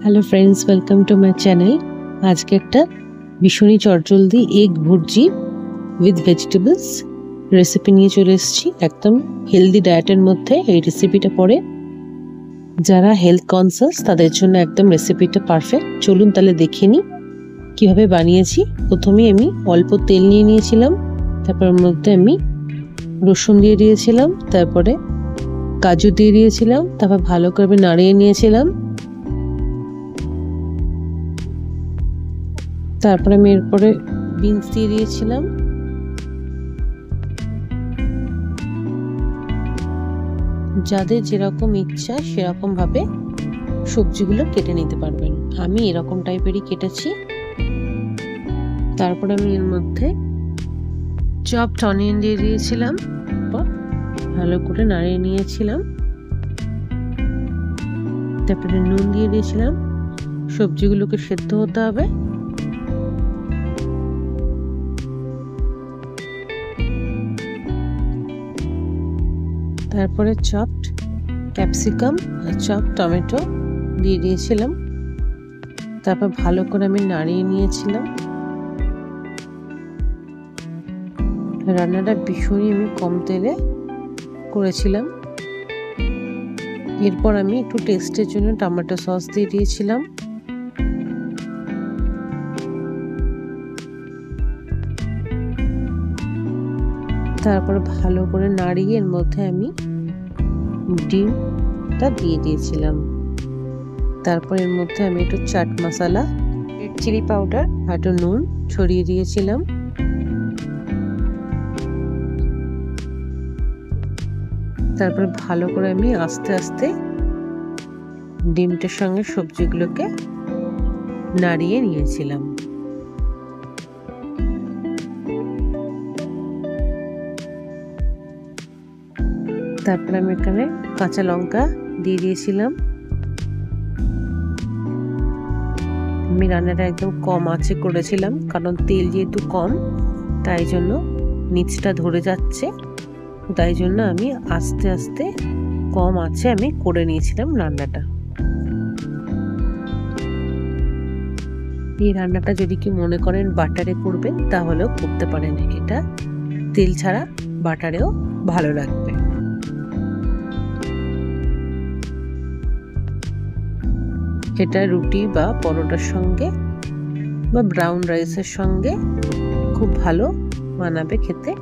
Hello friends, welcome to my channel. আজকে একটা ভীষণই চটজলদি egg bhurji with vegetables recipe নিয়ে চলে এসেছি। একদম হেলদি ডায়েটের মধ্যে এই রেসিপিটা পড়ে। যারা হেলথ কনসিয়াস তাদের জন্য একদম রেসিপিটা পারফেক্ট। চলুন তাহলে দেখে নিই কীভাবে বানিয়েছি। প্রথমে আমি অল্প তেল নিয়ে নিয়েছিলাম, তারপর ওর মধ্যে আমি রসুন দিয়ে দিয়েছিলাম, তারপরে কাজু দিয়ে দিয়েছিলাম, তারপর ভালো করে নাড়িয়ে নিয়েছিলাম। তারপরে আমি এরপরে বিনস দিয়ে দিয়েছিলাম, যাদের যেরকম ইচ্ছা সেরকম ভাবে সবজিগুলো কেটে নিতে পারবেন। আমি এরকম টাইপেরই কেটেছি। তারপরে আমি এর মধ্যে চপড অনিয়ন দিয়ে দিয়েছিলাম, ভালো করে নাড়িয়ে নিয়েছিলাম। তারপরে নুন দিয়ে দিয়েছিলাম। সবজিগুলোকে সেদ্ধ হতে হবে। তারপরে চপড ক্যাপসিকাম আর চপড টমেটো দিয়ে দিয়েছিলাম। তারপর ভালো করে আমি নাড়িয়ে নিয়েছিলাম। রান্নাটা ভীষণই আমি কম তেলে করেছিলাম। এরপর আমি একটু টেস্টের জন্য টমেটো সস দিয়ে দিয়েছিলাম। তারপর ভালো করে নাড়িয়ে এর মধ্যে আমি ডিমটা দিয়ে দিয়েছিলাম। তারপর এর মধ্যে আমি একটু chaat masala, red chilli powder আর একটু নুন ছড়িয়ে দিয়েছিলাম। তারপর ভালো করে আমি আস্তে আস্তে ডিমটার সঙ্গে সবজিগুলোকে নাড়িয়ে নিয়েছিলাম। তারপরে আমি এখানে কাঁচা লঙ্কা দিয়ে দিয়েছিলাম। আমি রান্নাটা একদম কম আঁচে করেছিলাম, কারণ তেল যেহেতু কম তাই জন্য নিচটা ধরে যাচ্ছে। তাই জন্য আমি আস্তে আস্তে কম আঁচে আমি করে নিয়েছিলাম রান্নাটা। এই রান্নাটা যদি কি মনে করেন বাটারে করবেন তাহলেও করতে পারেন। এটা তেল ছাড়া বাটারেও ভালো লাগবে। এটা রুটি বা পরোটার সঙ্গে বা ব্রাউন রাইসের সঙ্গে খুব ভালো মানাবে খেতে।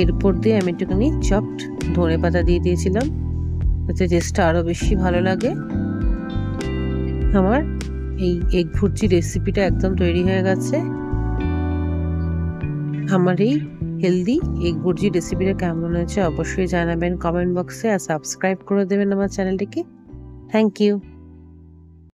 এরপর দিয়ে আমি একটুখানি চপড ধনে পাতা দিয়ে দিয়েছিলাম, যাতে টেস্টটা আরও বেশি ভালো লাগে। আমার এই এগ ভুর্জি রেসিপিটা একদম তৈরি হয়ে গেছে। আমার এই হেলদি এগ ভুর্জি রেসিপিটা কেমন হয়েছে অবশ্যই জানাবেন কমেন্ট বক্সে, আর সাবস্ক্রাইব করে দেবেন আমার চ্যানেলটিকে। Thank you.